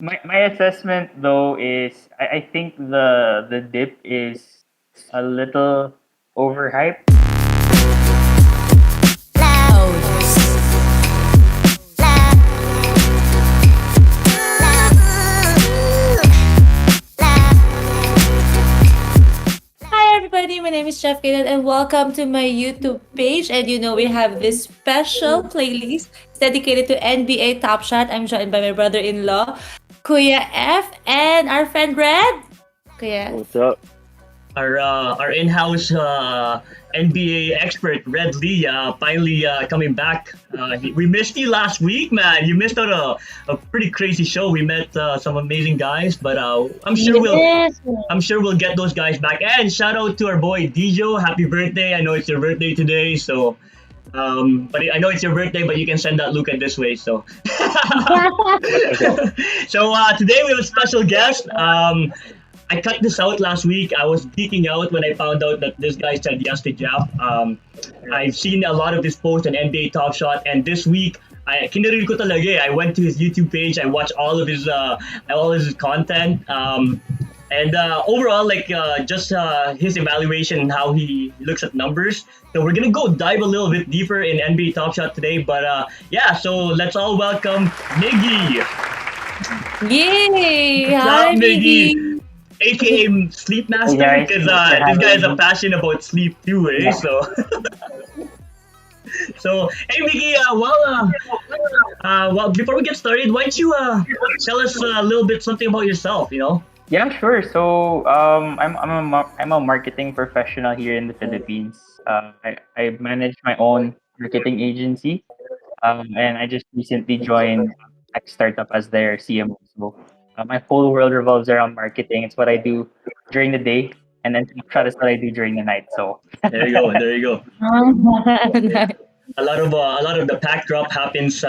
My assessment though is I think the dip is a little overhyped. Hi everybody, my name is Chef Kaden and welcome to my YouTube page. And we have this special playlist dedicated to NBA Top Shot. I'm joined by my brother-in-law, Kuya F, and our friend Red. Kuya. What's up? Our in-house NBA expert Red Lee finally coming back. We missed you last week, man. You missed out a pretty crazy show. We met some amazing guys, but Yes. I'm sure we'll get those guys back. And shout out to our boy Dijo. Happy birthday! I know it's your birthday today, so. But I know it's your birthday, but you can send that Luca this way. So, so today we have a special guest. I cut this out last week. I was geeking out when I found out that this guy said yes to Jeff. I've seen a lot of his posts on NBA Top Shot, and this week kinaril ko talaga. I went to his YouTube page. I watched all his content. And overall, just his evaluation and how he looks at numbers. So we're gonna go dive a little bit deeper in NBA Top Shot today. But yeah, so let's all welcome Miggy. Yay! What's Hi, up, Miggy? Miggy. AKA Sleep Master, Hey, guys. because Thanks for this guy has having a me. passion about sleep too, eh? Yeah. So hey, Miggy, well, before we get started, why don't you tell us a little bit something about yourself? Yeah, sure. So I'm a marketing professional here in the Philippines. I manage my own marketing agency. And I just recently joined a tech startup as their CMO. So my whole world revolves around marketing. It's what I do during the day, and then Snapchat is what I do during the night. So There you go, there you go. Nice. A lot of the pack drop happens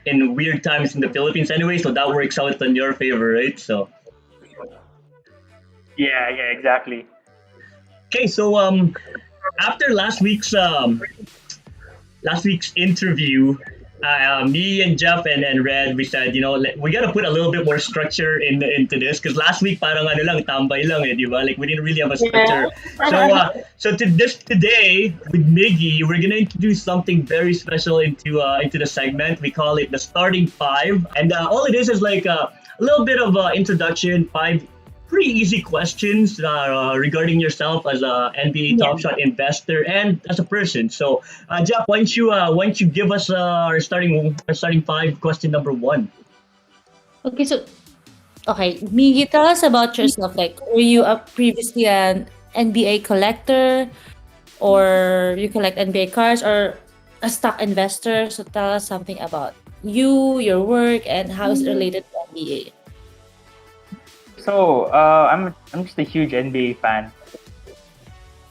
in weird times in the Philippines anyway, so that works out in your favor, right? So yeah, exactly. okay, so after last week's interview, me and Jeff and Red, we said, we gotta put a little bit more structure into this because last week parang ano lang, tambay lang, di ba? Like we didn't really have a structure. So today with Miggy, we're gonna introduce something very special into the segment. We call it the starting five, and all it is like a little bit of introduction, five pretty easy questions regarding yourself as a NBA Top Yeah. Shot investor and as a person. So, Jeff, why don't you give us our starting five question number one? Okay, so Miggy, tell us about yourself. Like, were you previously an NBA collector, or you collect NBA cards, or a stock investor? So tell us something about you, your work, and how is it related to NBA. So I'm just a huge NBA fan.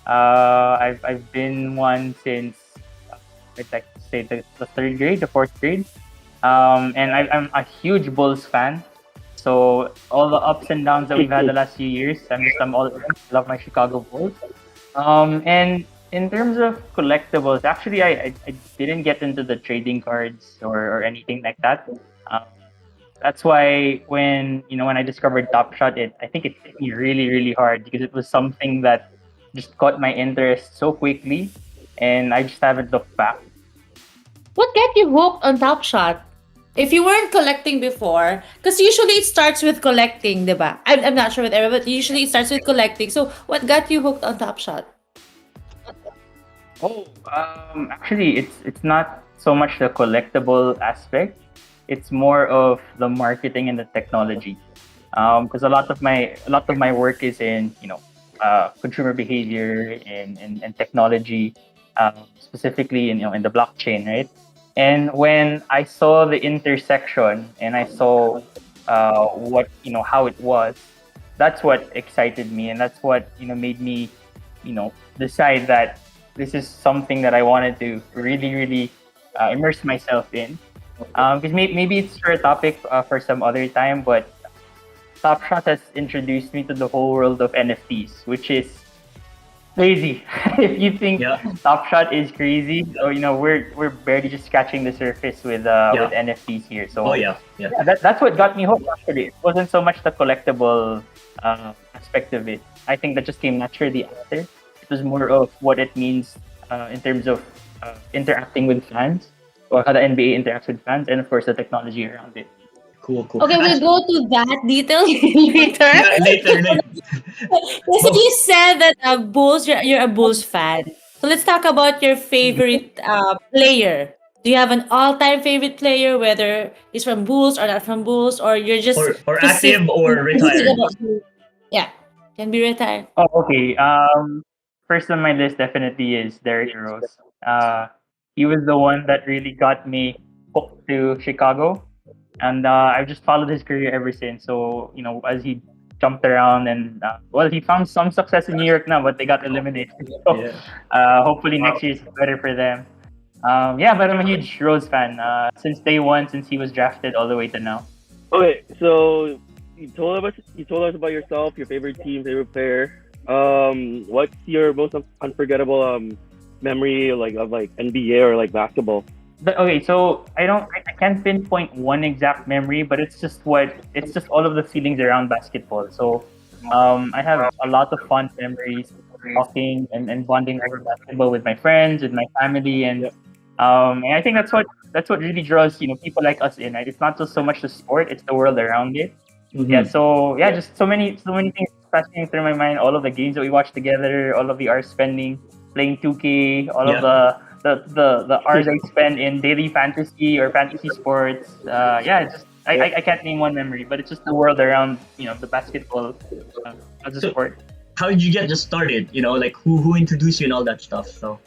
I've been one since I'd like to say the third grade, the fourth grade. And I'm a huge Bulls fan. So all the ups and downs that we've had the last few years, I'm all love my Chicago Bulls. And in terms of collectibles, actually I didn't get into the trading cards or anything like that. Um, that's why when I discovered Top Shot, I think it hit me really really hard because it was something that just caught my interest so quickly, and I just haven't looked back. What got you hooked on Top Shot? If you weren't collecting before, because usually it starts with collecting, diba? I'm not sure with everyone, but usually it starts with collecting. So what got you hooked on Top Shot? Oh, actually, it's not so much the collectible aspect. It's more of the marketing and the technology. Because a lot of my work is in consumer behavior and technology, specifically in the blockchain, right? And when I saw the intersection and I saw what how it was, that's what excited me, and that's what made me decide that this is something that I wanted to really really immerse myself in. Because maybe it's for a topic for some other time, but Top Shot has introduced me to the whole world of NFTs, which is crazy. If you think Yeah. Top Shot is crazy, so we're barely just scratching the surface with Yeah. NFTs here. Oh So yeah. Yeah. yeah, that's what got me hooked. Actually, it wasn't so much the collectible aspect of it. I think that just came naturally after. It was more of what it means in terms of interacting with fans, or how the NBA interacts with fans, and of course the technology around it. Cool. Cool. Okay, we'll go to that detail later. Yeah. Later. Later. Yes, so you said that Bulls, you're a Bulls fan. So let's talk about your favorite player. Do you have an all-time favorite player, whether he's from Bulls or not from Bulls, or you're just Or specific, active or specific retired. about Bulls? Yeah, can be retired. Oh, okay. First on my list definitely is Derrick Rose. He was the one that really got me hooked to Chicago, and I've just followed his career ever since. So as he jumped around, and well, he found some success in New York now, but they got eliminated. So Yeah. hopefully next year is better for them. Yeah, but I'm a huge Rose fan since day one, since he was drafted all the way to now. Okay, so you told us about yourself, your favorite team, favorite player. What's your most unforgettable memory of NBA or like basketball? But okay, so I can't pinpoint one exact memory, but it's just all of the feelings around basketball. So I have a lot of fond memories talking and bonding over basketball with my friends, with my family, Yeah. and I think that's what really draws people like us in. Right? It's not just so much the sport; it's the world around it. Yeah. Mhm. So yeah, just so many things passing through my mind. All of the games that we watched together, all of the hours spending playing 2K, all of Yeah. the hours I spend in daily fantasy or fantasy sports. Yeah, it's just I can't name one memory, but it's just the world around the basketball as a So sport. how did you get just started? Like who introduced you and all that stuff. So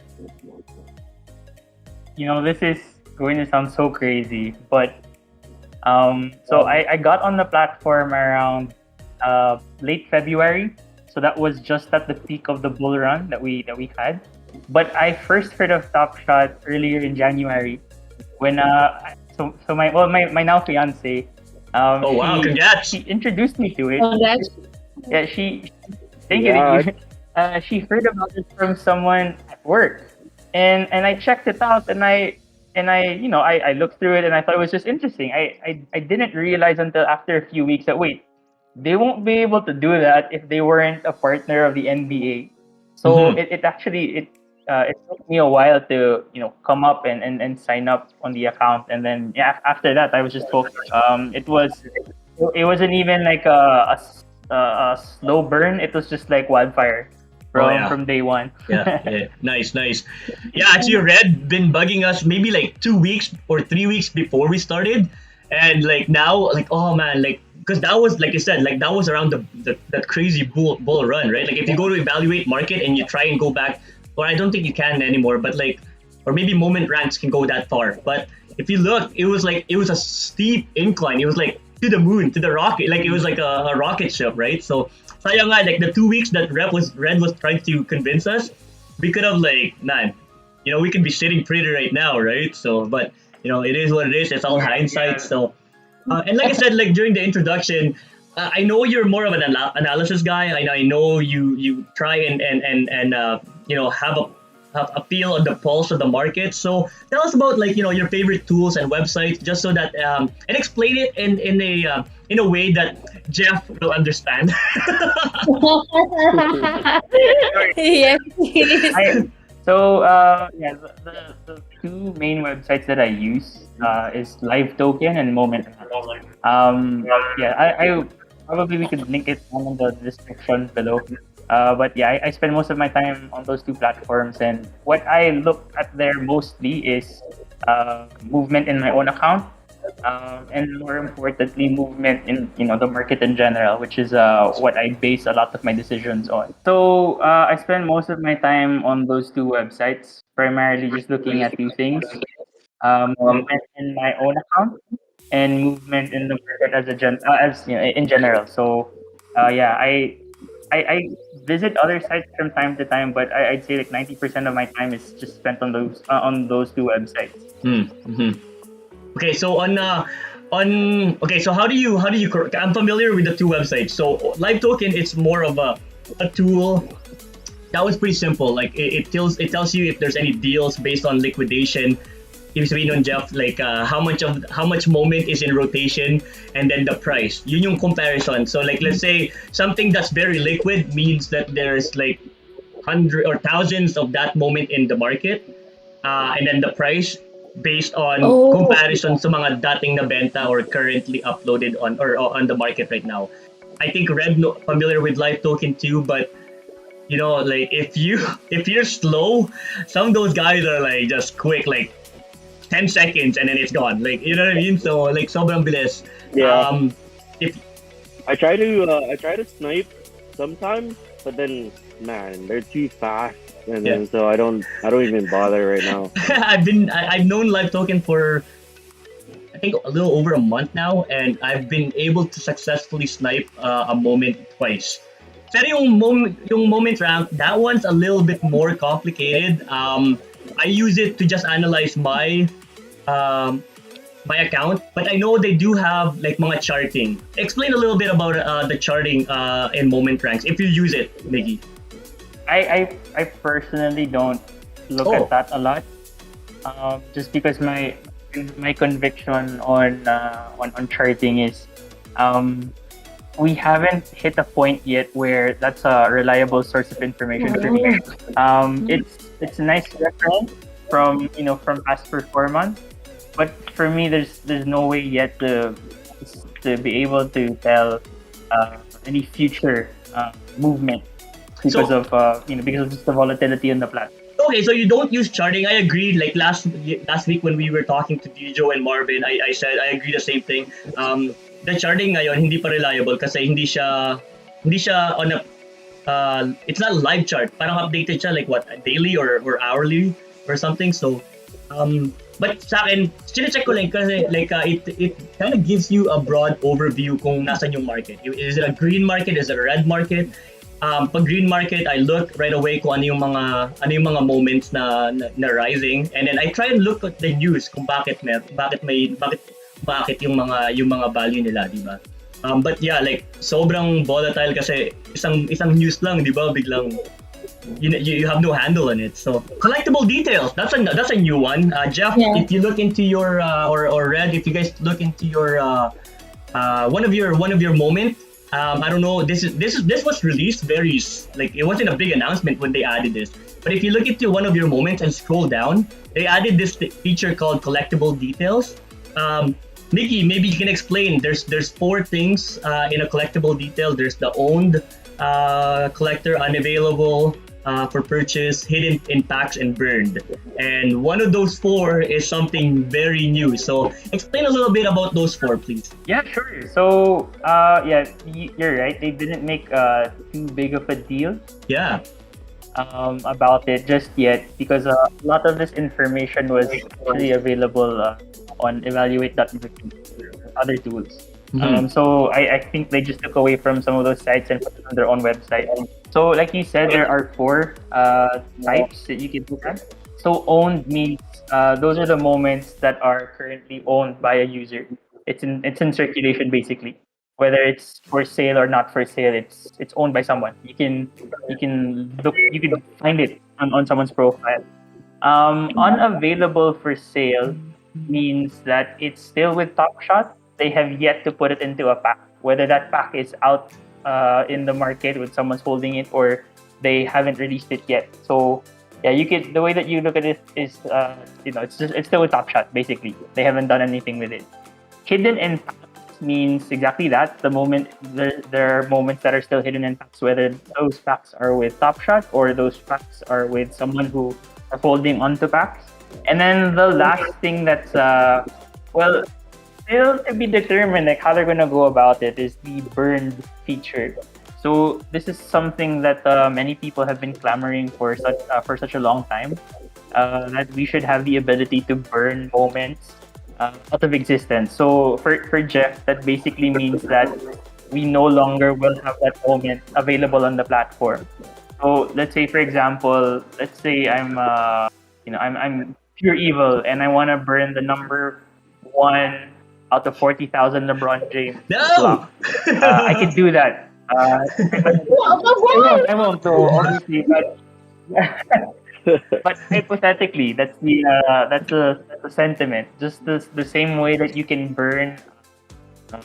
This is going to sound so crazy, but so I got on the platform around late February. So that was just at the peak of the bull run that we had. But I first heard of Top Shot earlier in January when my now fiance oh wow, congrats. she introduced me to it. Congrats. Yeah, thank you, Yeah. thank you. She heard about it from someone at work, and I checked it out, and I looked through it, and I thought it was just interesting. I didn't realize until after a few weeks that wait, they won't be able to do that if they weren't a partner of the NBA. So Mhm. it actually it took me a while to come up and sign up on the account, and then yeah, after that I was just hooked. It wasn't even like a slow burn. It was just like wildfire Oh from yeah. from day one. Yeah, yeah, nice, nice. Yeah, actually, Red been bugging us maybe like 2 weeks or 3 weeks before we started, and like now, like oh man, like because that was like you said, like that was around the that crazy bull run, right? Like if you go to evaluate market and you try and go back, or I don't think you can anymore, but like or maybe moment ranks can go that far, but if you look, it was a steep incline. It was like to the moon, to the rocket, like it was like a rocket ship, right? So sayang nga, like the 2 weeks that Red was trying to convince us, we could have like, man, we could be sitting pretty right now, right? So, but it is what it is. It's all hindsight. So, and like I said, like during the introduction, I know you're more of an analysis guy. I know you try and have a feel on the pulse of the market. So tell us about like your favorite tools and websites, just so that and explain it in a way that Jeff will understand. Yes, please. Yeah, the two main websites that I use is LiveToken and Moment. Yeah, I probably we could link it down in the description below. But yeah, I spend most of my time on those two platforms, and what I look at there mostly is movement in my own account, and more importantly, movement in the market in general, which is what I base a lot of my decisions on. So I spend most of my time on those two websites, primarily just looking at two things: movement in my own account and movement in the market as in general. So yeah, I visit other sites from time to time, but I'd say like 90% of my time is just spent on those two websites. Mm-hmm. Okay, so okay, so how do you I'm familiar with the two websites. So Live Token, it's more of a tool that was pretty simple. Like it tells you if there's any deals based on liquidation. Ibig sabihin nun, Jeff, like how much moment is in rotation, and then the price. Yun yung comparison. So like let's say something that's very liquid means that there's like hundred or thousands of that moment in the market, and then the price based on Oh, comparison sa mga dating na benta or currently uploaded or on the market right now. I think Red familiar with LiveToken too, but like if you're slow, some of those guys are like just quick, like 10 seconds and then it's gone. Like you know what I mean? So like sobrang bilis. Yeah, If I try to snipe sometimes, but then man, they're too fast, and Yeah. then so I don't even bother right now. I've known LiveToken for I think a little over a month now, and I've been able to successfully snipe a moment twice. Pero yung moment rank, that one's a little bit more complicated. I use it to just analyze um, my account, but I know they do have like mga charting. Explain a little bit about the charting in moment ranks if you use it, Miggy. I personally don't look Oh. at that a lot, just because my conviction on charting is, we haven't hit a point yet where that's a reliable source of information for me. It's a nice reference from past performance, but for me there's no way yet to be able to tell any future movement because So of because of just the volatility on the platform. okay, so you don't use charting. I agree. Like last week when we were talking to Dijo and Marvin, I said I agree the same thing. The charting ngayon hindi pa reliable kasi hindi siya on a it's not a live chart. Parang updated siya like what daily or hourly or something. So but sa akin, check ko lang kasi like it kind of gives you a broad overview kung nasan yung market. Is it a green market? Is it a red market? Pag green market, I look right away kung ano yung mga moments na rising, and then I try and look at the news kung bakit yung mga value nila, di ba? But yeah, like sobrang volatile kasi isang news lang, di ba? Biglang you have no handle on it. So collectible details, that's a new one. Jeff, Yeah. if you look into your or Red, if you guys look into your one of your moment. I don't know. This was released like it wasn't a big announcement when they added this. But if you look into one of your moments and scroll down, they added this feature called collectible details. Mickey, maybe you can explain. There's four things in a collectible detail. There's the owned collector, unavailable for purchase, hidden in packs, and burned. And one of those four is something very new. So explain a little bit about those four, please. Yeah, sure. So, yeah, you're right. They didn't make too big of a deal Yeah. about it just yet because a lot of this information was actually available on evaluate.newbies or other tools. So I think they just took away from some of those sites and put it on their own website. So like you said, there are four types that you can look at. So owned means those are the moments that are currently owned by a user. It's in circulation basically. Whether it's for sale or not for sale, it's owned by someone. You can find it on someone's profile. Unavailable for sale means that it's still with Topshot. They have yet to put it into a pack. Whether that pack is out in the market with someone's holding it or they haven't released it yet. So yeah, the way that you look at it is it's still with Topshot basically. They haven't done anything with it. Hidden in packs means exactly that. There are moments that are still hidden in packs, whether those packs are with Topshot or those packs are with someone who are holding onto packs. And then the last thing that's still to be determined, like how they're gonna go about it, is the burned feature. So this is something that many people have been clamoring for such a long time. That we should have the ability to burn moments out of existence. So for Jeff, that basically means that we no longer will have that moment available on the platform. So let's say, for example, I'm pure evil and I want to burn the number one out of 40,000 LeBron James No! block. I can do that. Uh, I won't though, obviously, but but hypothetically, that's the sentiment. Just the same way that you can burn a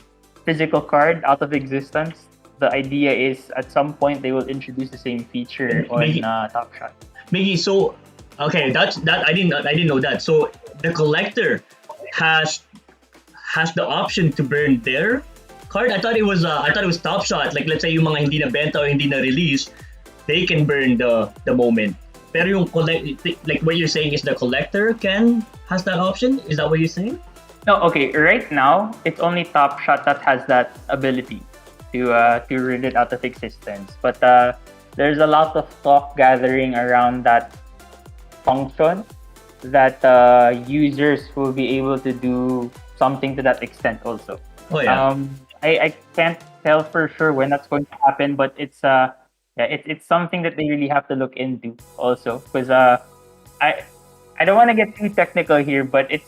physical card out of existence. The idea is at some point they will introduce the same feature And on Top Shot. Miggy, so okay, that I didn't know that. So the collector has the option to burn their card. I thought it was Top Shot. Like let's say yung mga hindi na benta or hindi na release, they can burn the moment. Pero yung like what you're saying is the collector has that option. Is that what you're saying? No, okay. Right now, it's only Top Shot that has that ability to rid it out of existence. But there's a lot of talk gathering around that function that users will be able to do something to that extent also. Oh yeah. I can't tell for sure when that's going to happen, but it's something that they really have to look into also because I don't want to get too technical here, but it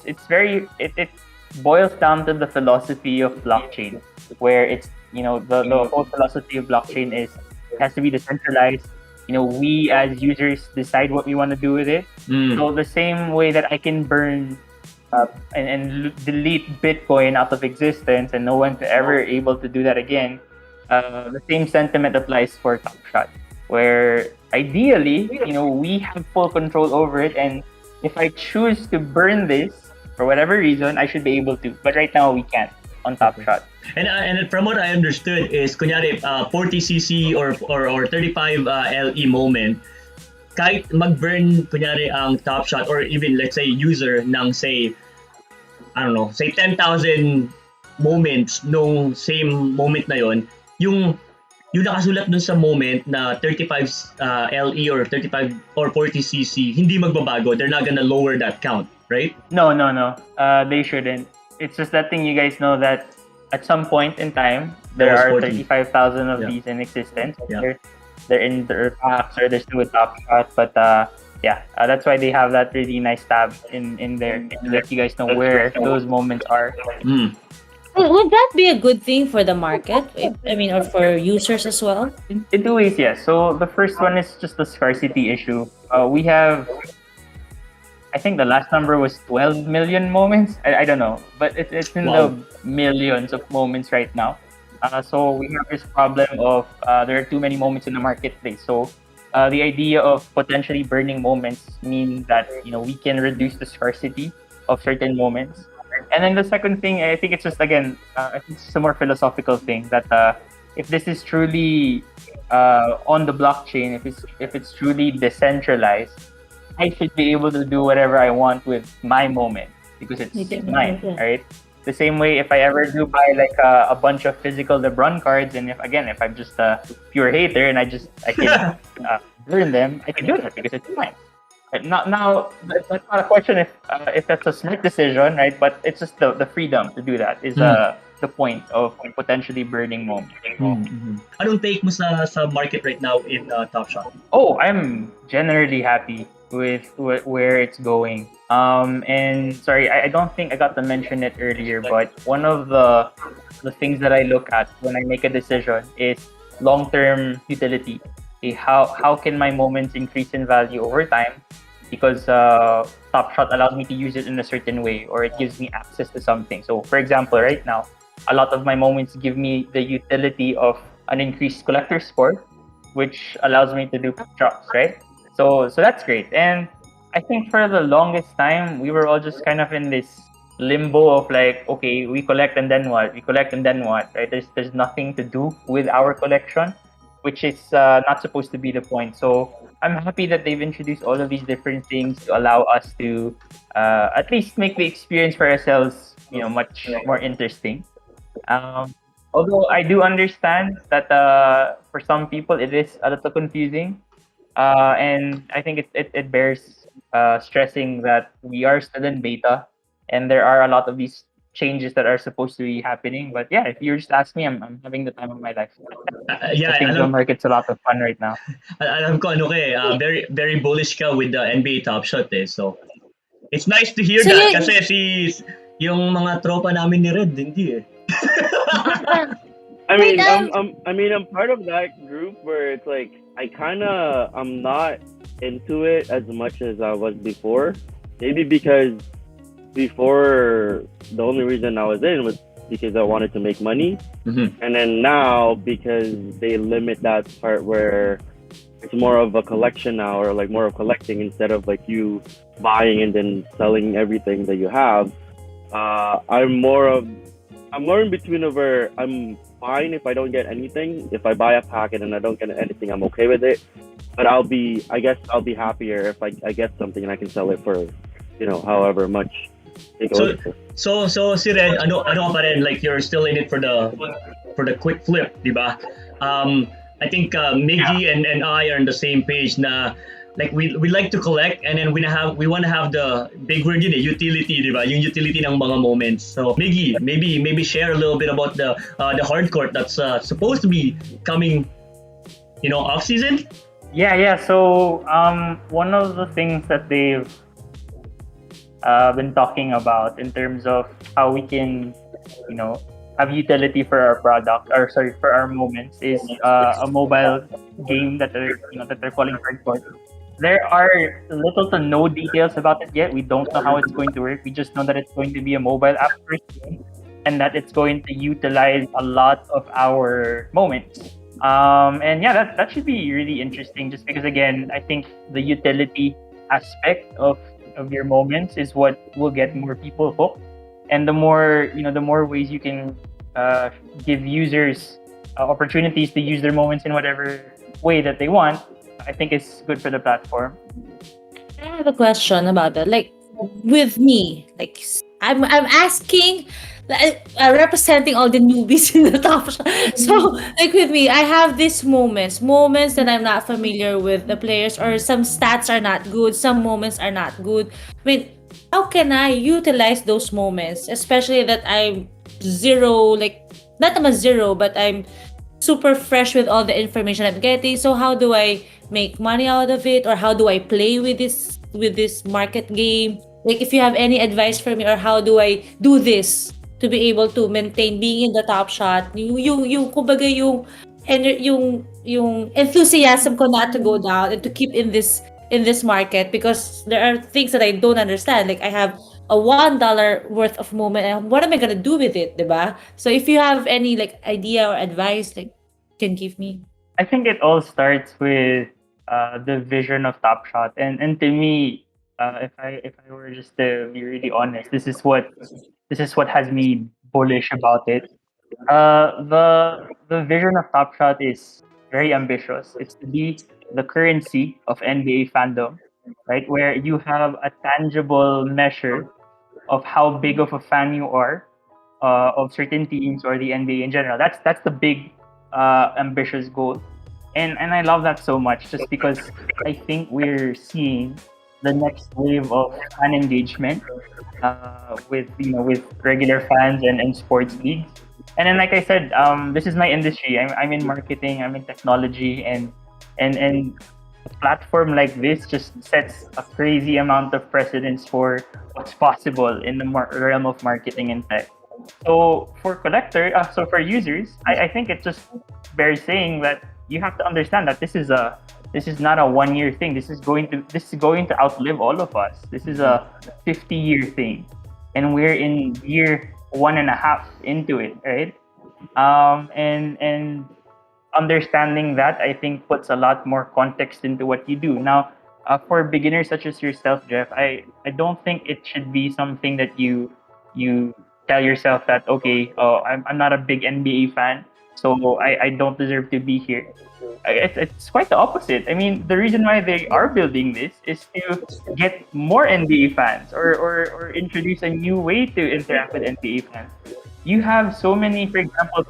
boils down to the philosophy of blockchain, where it's the whole philosophy of blockchain is it has to be decentralized. We as users decide what we want to do with it. So the same way that I can burn and delete Bitcoin out of existence and no one's ever able to do that again, the same sentiment applies for Top Shot, where ideally, we have full control over it, and if I choose to burn this for whatever reason, I should be able to. But right now, we can't on Top Shot. And from what I understood is kunyari 40cc or 35 LE moment, kahit mag-burn kunyari ang Top Shot or even let's say user ng say I don't know, say 10,000 moments nung same moment na yon, yung nakasulat dun sa moment na 35 LE or 35 or 40cc, hindi magbabago. They're not gonna lower that count, right? No. They shouldn't. It's just letting you guys know that at some point in time, there are 35,000 of these in existence. Yeah. They're in their packs or they're still with Top Shot, but that's why they have that really nice tab in there to let you guys know where those moments are. Would that be a good thing for the market? Or for users as well? In two ways, yes. So the first one is just the scarcity issue. We have, I think the last number was 12 million moments. I don't know, but it's in the millions of moments right now. So we have this problem of there are too many moments in the marketplace. So the idea of potentially burning moments means that we can reduce the scarcity of certain moments. And then the second thing, I think it's just again, I think it's a more philosophical thing that if this is truly on the blockchain, if it's truly decentralized, I should be able to do whatever I want with my moment because it's mine, right? The same way, if I ever do buy like a bunch of physical LeBron cards, and if I'm just a pure hater and I can learn them, I can do that because it's mine. Now, that's not a question if that's a smart decision, right? But it's just the freedom to do that is the point of potentially burning moments. Anong take mo sa market right now in Top Shot? Oh, I'm generally happy with where it's going. And sorry, I don't think I got to mention it earlier, but one of the things that I look at when I make a decision is long-term utility. How can my moments increase in value over time? Because Top Shot allows me to use it in a certain way, or it gives me access to something. So, for example, right now, a lot of my moments give me the utility of an increased collector score, which allows me to do drops, right? So that's great. And I think for the longest time, we were all just kind of in this limbo of like, okay, we collect and then what? We collect and then what, right? There's nothing to do with our collection, which is not supposed to be the point. So I'm happy that they've introduced all of these different things to allow us to at least make the experience for ourselves, much more interesting. Although I do understand that for some people it is a little confusing, and I think it bears stressing that we are still in beta, and there are a lot of these changes that are supposed to be happening. But yeah, if you just ask me, I'm having the time of my life. I think the market's a lot of fun right now. Alam ko very very bullish ka with the NBA Topshot So it's nice to hear that kasi yung mga tropa namin ni Red hindi I Wait, mean, I'm part of that group where it's like I'm not into it as much as I was before. Maybe because before the only reason I was in was because I wanted to make money, Mm-hmm. and then now because they limit that part where it's more of a collection now, or like more of collecting instead of like you buying and then selling everything that you have. Uh, I'm more of I'm more in between of where I'm fine if I don't get anything. If I buy a packet and I don't get anything, I'm okay with it. But I guess I'll be happier if I get something and I can sell it for, however much it goes So, for. Siren, ano pa rin, like you're still in it for the quick flip, di ba? I think Miggy and I are on the same page na like we like to collect and then we want to have the big word yun utility, di ba? Yung utility ng mga moments. So Miggy, maybe share a little bit about the hard court that's supposed to be coming, off season. Yeah. So one of the things that they've been talking about in terms of how we can, you know, have utility for our product, or sorry, for our moments, is a mobile game that they're calling Hardcore. There are little to no details about it yet. We don't know how it's going to work. We just know that it's going to be a mobile app first game, and that it's going to utilize a lot of our moments. And yeah, that should be really interesting. Just because, again, I think the utility aspect of your moments is what will get more people hooked. And the more ways you can give users opportunities to use their moments in whatever way that they want, I think is good for the platform. I have a question about that. Like with me, like I'm asking, like, representing all the newbies in the top shop. So like with me, I have these moments that I'm not familiar with the players, or some stats are not good, some moments are not good. I mean, how can I utilize those moments, especially that I'm zero, like not I'm a zero, but I'm super fresh with all the information I'm getting. So how do I make money out of it, or how do I play with this market game? Like if you have any advice for me, or how do I do this to be able to maintain being in the top shot? Yung kumbaga yung enthusiasm ko not to go down and to keep in this market, because there are things that I don't understand. Like I have a $1 worth of moment, and what am I gonna do with it, diba? So if you have any like idea or advice, like can give me. I think it all starts with the vision of Top Shot, and to me, if I were just to be really honest, this is what has me bullish about it. The vision of Top Shot is very ambitious. It's to be the currency of NBA fandom, right? Where you have a tangible measure of how big of a fan you are of certain teams or the NBA in general. That's the big ambitious goal, and I love that so much, just because I think we're seeing the next wave of fan engagement with regular fans and sports leagues. And then, like I said, this is my industry. I'm in marketing. I'm in technology, and a platform like this just sets a crazy amount of precedence for what's possible in the realm of marketing and tech. So for users, I think it just bears saying that you have to understand that this is not a 1 year thing. This is going to outlive all of us. This is a 50-year thing, and we're in year one and a half into it, right? And understanding that, I think, puts a lot more context into what you do. Now, for beginners such as yourself, Jeff, I don't think it should be something that you tell yourself that, okay, I'm not a big NBA fan, so I don't deserve to be here. It's quite the opposite. I mean, the reason why they are building this is to get more NBA fans, or introduce a new way to interact with NBA fans. You have so many, for example,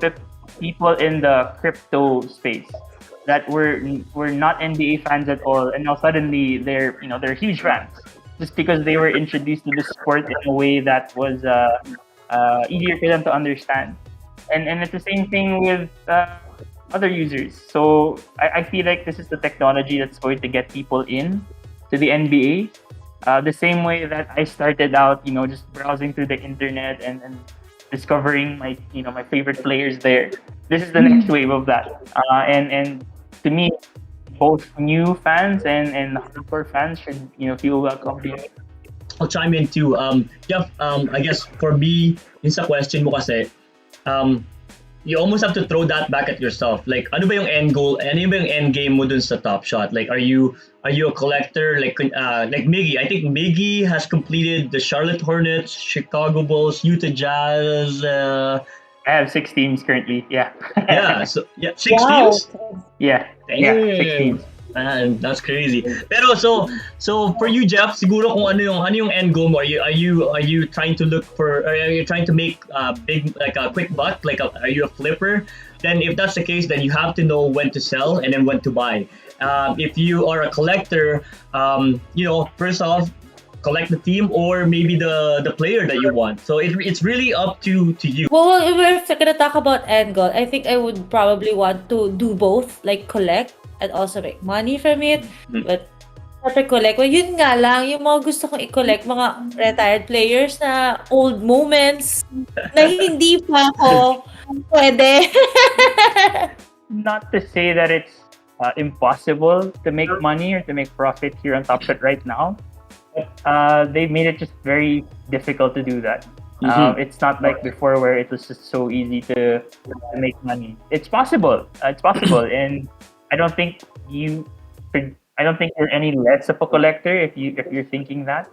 people in the crypto space that were not NBA fans at all, and now suddenly they're huge fans, just because they were introduced to the sport in a way that was easier for them to understand. And it's the same thing with other users. So I feel like this is the technology that's going to get people in to the NBA. The same way that I started out, just browsing through the internet and discovering my favorite players there. this is the next wave of that. And to me, both new fans and hardcore fans should feel welcome here. I'll chime in too. Jeff, I guess for me, yung sa question mo kasi, um, you almost have to throw that back at yourself. Like, ano ba yung end goal? Ano ba yung end game mo dun sa Top Shot? Like, are you a collector? Like Miggy, I think Miggy has completed the Charlotte Hornets, Chicago Bulls, Utah Jazz. I have 6 teams currently. Yeah. Yeah, so yeah, six Wow. teams. Yeah. Yeah. 6 teams. Man, that's crazy. Pero so for you, Jeff, siguro kung ano yung end goal mo, are you trying to look for, are you trying to make big, like a quick buck, are you a flipper? Then if that's the case, then you have to know when to sell and then when to buy. If you are a collector, first off, collect the team or maybe the player that you want. So it's really up to you. Well, if we're gonna talk about end goal, I think I would probably want to do both, like collect and also make money from it. But syempre collect, well, yun nga lang, yung mga gusto kong i-collect, mga retired players na old moments na hindi pa ako pwede. Not to say that it's impossible to make money or to make profit here on Top Shot right now. They've made it just very difficult to do that. It's not like before where it was just so easy to make money. It's possible. And I don't think you're any less of a collector if you're thinking that.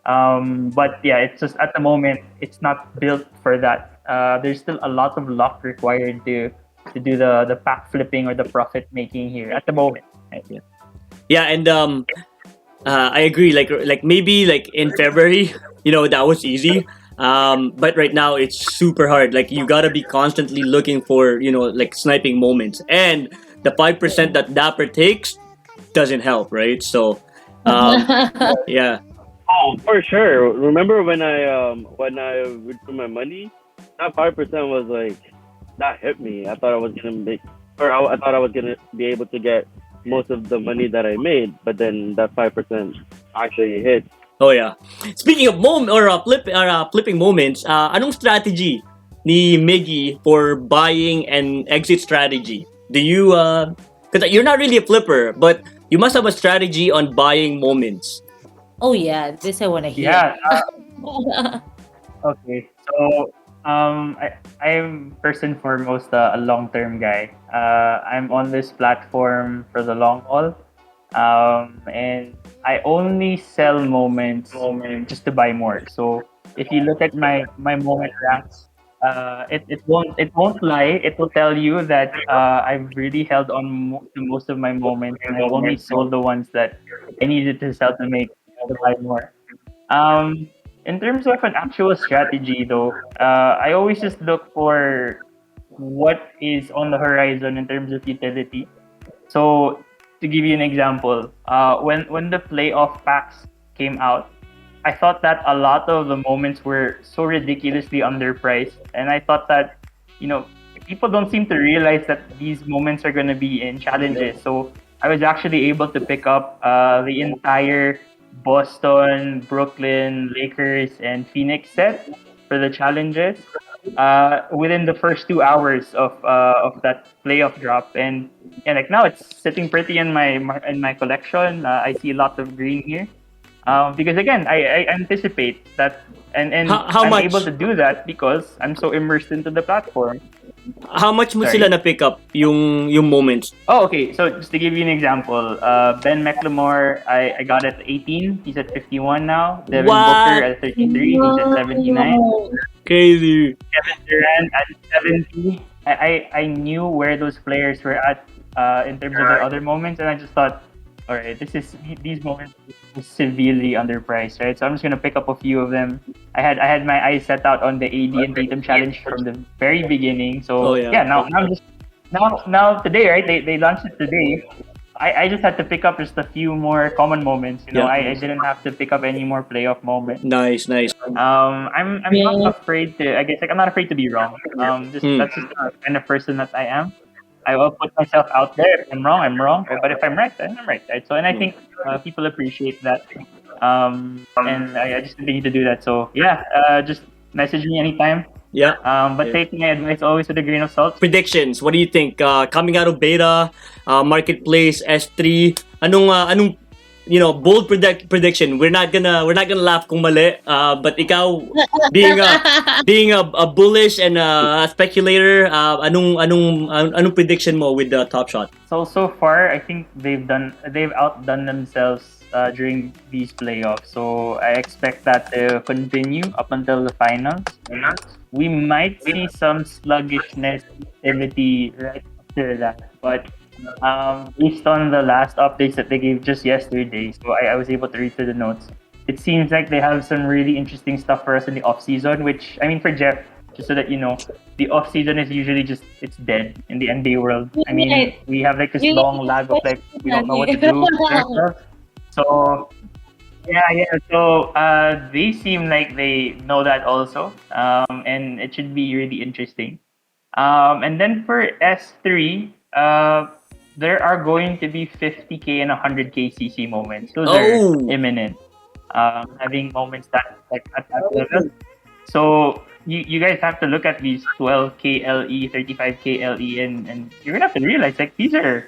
But yeah, it's just at the moment it's not built for that. There's still a lot of luck required to do the pack flipping or the profit making here at the moment. Right? Yeah, and I agree. Like maybe like in February, that was easy. But right now it's super hard. Like you gotta be constantly looking for like sniping moments, and the 5% that Dapper takes doesn't help, right? So yeah. Oh, for sure. Remember when I withdrew my money? That 5% was like that hit me. I thought I was gonna make, or I thought I was gonna be able to get most of the money that I made, but then that 5% actually hit. Oh yeah. Speaking of flipping moments, anong strategy ni Miggy for buying and exit strategy? Do you because you're not really a flipper, but you must have a strategy on buying moments. Oh yeah, this I wanna hear. Yeah. Okay. So I'm first and foremost a long-term guy. I'm on this platform for the long haul, and I only sell moments just to buy more. So if you look at my moment ranks, it won't lie. It will tell you that I've really held on to most of my moments, and I've only sold the ones that I needed to sell to buy more. In terms of an actual strategy, though, I always just look for what is on the horizon in terms of utility. So, to give you an example, when the playoff packs came out, I thought that a lot of the moments were so ridiculously underpriced, and I thought that people don't seem to realize that these moments are going to be in challenges. So I was actually able to pick up the entire Boston, Brooklyn, Lakers, and Phoenix set for the challenges within the first 2 hours of that playoff drop, and like now it's sitting pretty in my collection. I see a lot of green here because again I anticipate that, and How I'm much? able to do that because I'm so immersed into the platform. How much mo Sorry. sila na pick up yung moments? Oh, okay. So just to give you an example, Ben McLemore, I got at 18. He's at 51 now. Devin What? Booker at 33. He's at 79. Crazy. Kevin Durant at 70. I knew where those players were at in terms of their other moments, and I just thought, all right, these moments are severely underpriced, right? So I'm just gonna pick up a few of them. I had my eyes set out on the AD and Tatum challenge from the very beginning. So Oh, yeah. now today, right? They launched it today. I just had to pick up just a few more common moments. Yeah. I didn't have to pick up any more playoff moments. Nice. I'm not afraid to. I guess like I'm not afraid to be wrong. That's just the kind of person that I am. I will put myself out there. If I'm wrong, I'm wrong. But if I'm right, then I'm right. Right. So, and I think people appreciate that. And I just continue to do that. So yeah, just message me anytime. Yeah. But take my advice always with a grain of salt. Predictions. What do you think? Coming out of beta, marketplace S3, anong bold prediction. We're not gonna laugh kung mali. But ikaw being a bullish and a speculator, anong prediction mo with the Top Shot? So far, I think they've outdone themselves during these playoffs. So I expect that to continue up until the finals. We might see some sluggishness activity right after that, but based on the last updates that they gave just yesterday, so I was able to read through the notes. It seems like they have some really interesting stuff for us in the off season. Which, I mean, for Jeff, just so that you know, the off season is usually just it's dead in the NBA world. I mean, we have like this long lag of like we don't know what to do and stuff. So yeah. So they seem like they know that also, and it should be really interesting. And then for S3, there are going to be 50K and 100K CC moments. Those are Oh. imminent. Having moments that like at that level. So you guys have to look at these 12K LE, 35K LE, and you're gonna have to realize like these are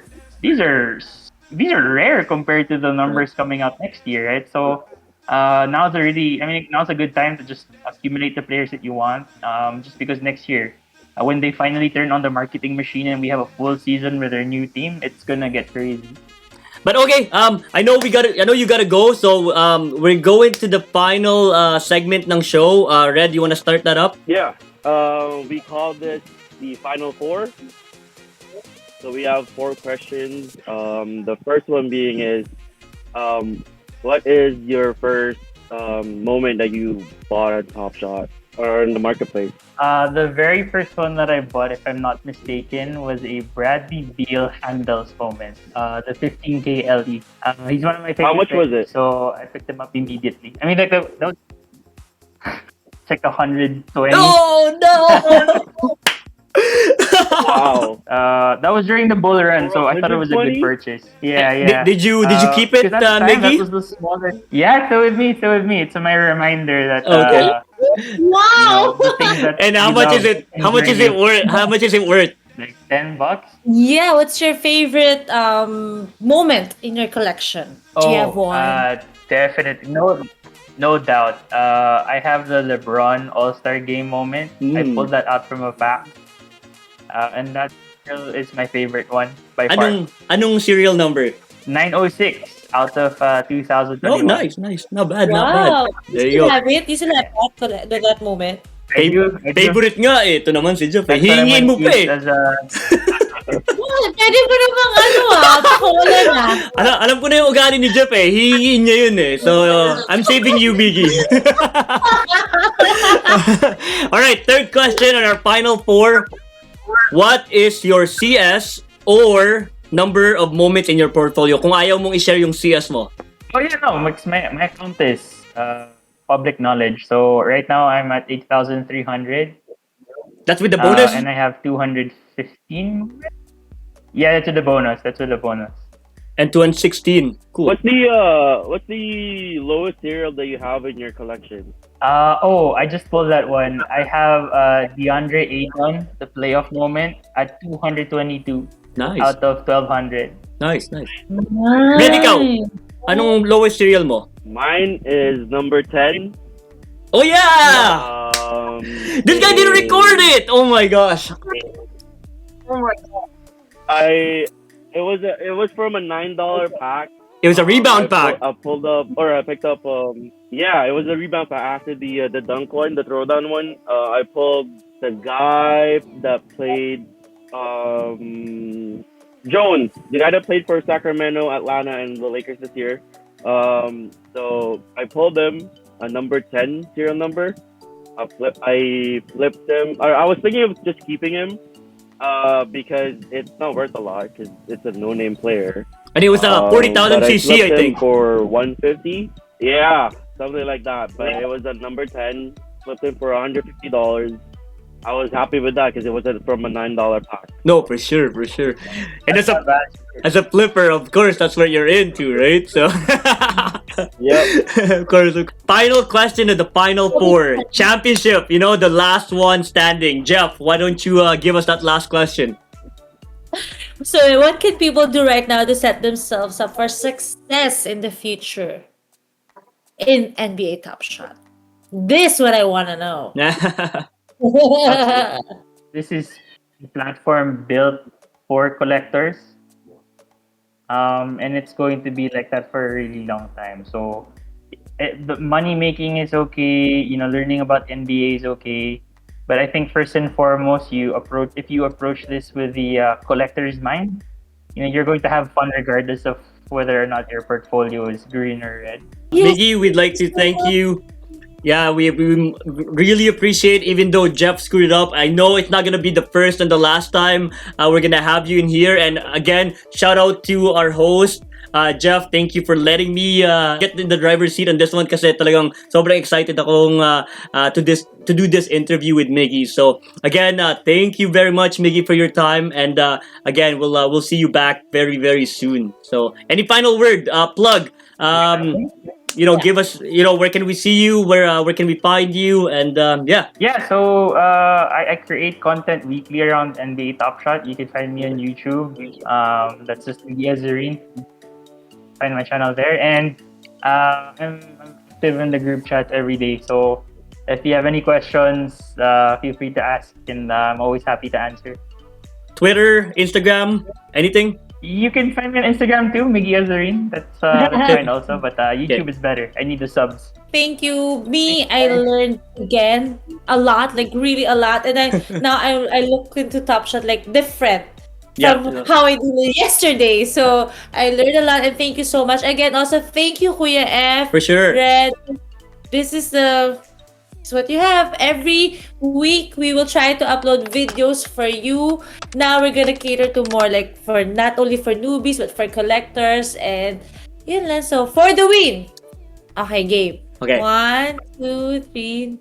rare compared to the numbers coming out next year, right? So now's a good time to just accumulate the players that you want. Just because next year, when they finally turn on the marketing machine and we have a full season with their new team, it's gonna get crazy. But okay, I know you gotta go, so we're going to the final segment ng show. Red, you wanna start that up? Yeah. We call this the final four. So we have 4 questions. The first one being is, what is your first moment that you bought a Top Shot or in the marketplace? The very first one that I bought, if I'm not mistaken, was a Bradley Beal handles moment. The 15K LE. He's one of my favorite. How much was it? So I picked him up immediately. I mean, like that was it's like 120. No. Wow. That was during the bull run, so I thought it was a good 120? purchase. Yeah. Did you keep it, 'cause at the time, Miggy? that was the smallest. Yeah, so with me. It's my reminder that Okay. Wow! the things that And how we much love is it? How much is during it worth? How much is it worth? like $10. Yeah, what's your favorite moment in your collection? Do you have one? Definitely. No doubt. I have the LeBron All-Star Game moment. I Mm. pulled that out from a pack. And that still is my favorite one by far. Anong serial number? 906 out of Oh, 2021. nice. Not bad. Wow! There You you still go. have it? You still have that moment? I do. Favorite nga eh. Ito naman si Jeff eh. That's what I'm Hihingin mo gonna pa use eh. as a Oh, pwede mo namang pakulan Alam ko na yung ugali ni Jeff eh. Hihingin niya yun eh. So, I'm saving you, Miggy. Alright, third question on our final 4. What is your CS or number of moments in your portfolio? Kung ayaw mong i-share yung CS mo. Oh yeah, no, my account is public knowledge. So right now I'm at 8,300. That's with the bonus? And I have 215. Yeah, that's with the bonus. And 216. Cool. What's the lowest serial that you have in your collection? I just pulled that one. I have DeAndre Ayton, the playoff moment, at 222 Nice. out of 1,200. Nice. Nice. Red, ikaw? Anong lowest serial mo? Mine is number 10. Oh yeah! This guy didn't record it! Oh my gosh. It was from a $9 pack. It was a rebound pack. I picked up. It was a rebound pack after the dunk one, the throwdown one. I pulled the guy that played Jones, the guy that played for Sacramento, Atlanta, and the Lakers this year. So I pulled him a number 10 serial number. I flipped him. I was thinking of just keeping him. Because it's not worth a lot because it's a no-name player. And it was 40,000 CC, I flipped him think. for 150. Yeah, something like that. But it was a number 10. Flipped him for $150. I was happy with that because it was from a $9 pack. No, for sure, for sure. And That's not bad. as a flipper, of course, that's what you're into, right? So, Yep. of course. Final question of the final four championship. You know, the last one standing. Jeff, why don't you give us that last question? So, what can people do right now to set themselves up for success in the future in NBA Top Shot? This what I want to know. This is a platform built for collectors. And it's going to be like that for a really long time. So the money making is okay, learning about NBA is okay, but I think first and foremost, if you approach this with the collector's mind, you're going to have fun regardless of whether or not your portfolio is green or red. Yes. Miggy, we'd like to thank you. Yeah, we really appreciate, even though Jeff screwed it up. I know it's not gonna be the first and the last time we're gonna have you in here. And again, shout out to our host, Jeff. Thank you for letting me get in the driver's seat on this one kasi talagang sobrang excited akong to do this interview with Miggy. So again, thank you very much, Miggy, for your time. And again, we'll see you back very very soon. So any final word, plug? Give us, where can we see you? Where can we find you? And yeah. Yeah, so I create content weekly around NBA Top Shot. You can find me on YouTube. That's just Miggy Azurin. Find my channel there, and I'm active in the group chat every day. So if you have any questions, feel free to ask, and I'm always happy to answer. Twitter, Instagram, anything? You can find me on Instagram too, Miggy Azurin. That's fine also, but YouTube is better. I need the subs. Thank you. Me, I learned again a lot, like really a lot, and I look into Top Shot like different from how I did it yesterday. So I learned a lot, and thank you so much again. Also, thank you, Kuya F. For sure. Red. This is what you have. Every week we will try to upload videos for you. Now we're gonna cater to more like for not only for newbies but for collectors, and yun lang. So for the win. Okay, game. Okay. 1, 2, 3.